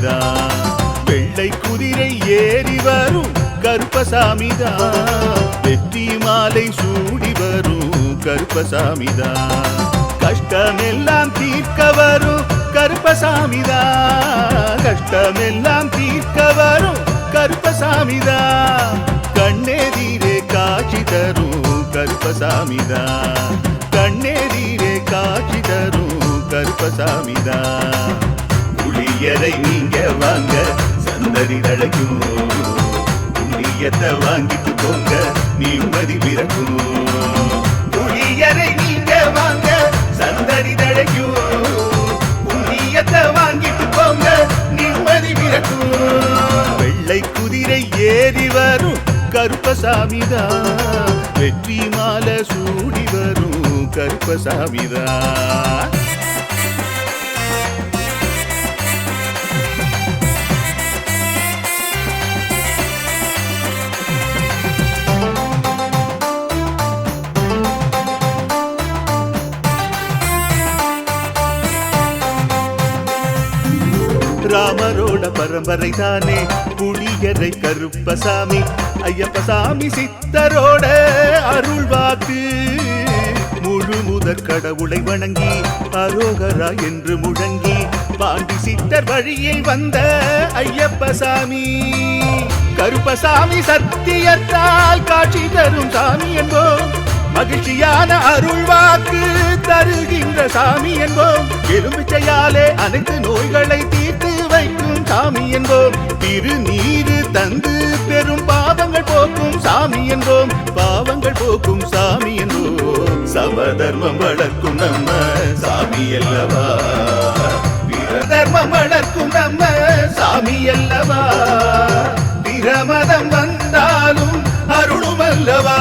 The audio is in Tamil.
கருப்பசாமிதான். வெள்ளை குதிரை ஏறி வரும் கருப்பசாமிதான். வெற்றி மாலை சூடி வரும் கருப்பசாமிதான். கஷ்டமெல்லாம் தீர்க்க வரும் கருப்பசாமிதான். கஷ்டமெல்லாம் தீர்க்க வரும் கருப்பசாமிதான். கண்ணெதிரே காட்சி தரும் கருப்பசாமிதான். கண்ணெதிரே காட்சி தரும் கருப்பசாமிதான். புளியரை நீங்க வாங்க சந்ததி தழைக்கும். புண்ணியத்தை வாங்கிட்டு போங்க நிம்மதி பிறக்கும். புளியரை நீங்க வாங்க சந்ததி தழைக்கும். புண்ணியத்தை வாங்கிட்டு போங்க நிம்மதி பிறக்கும். வெள்ளை குதிரை ஏறி வரும் கருப்பசாமிதான். வெற்றி மாலை சூடி வரும் கருப்பசாமிதான். ராமரோட பரம்பரை தானே புளியரை கருப்பசாமி. ஐயப்பசாமி சித்தரோட அருள் வாக்கு. முழு முதற் கடவுளை வணங்கி அரோகரா என்று முழங்கி பாண்டி சித்தர் வழியில் வந்த ஐயப்பசாமி. கருப்பசாமி சத்தியத்தால் காட்சி தரும் சாமி என்போம். மகிழ்ச்சியான அருள் வாக்கு தருகின்ற சாமி என்போம். எலுமிச்சையாலே அனைத்து நோய்களை தீர்த்து வைக்கும் சாமி என்போம். திருநீரு தந்து பெரும் பாவங்கள் போக்கும் சாமி என்போம். பாவங்கள் போக்கும் சாமி என்போம். சமதர்மம் வளர்க்கும் நம்ம சாமி அல்லவா. தர்மம் வளர்க்கும் நம்ம சாமி அல்லவா. பிரமதம் வந்தாலும் அருளும் அல்லவா.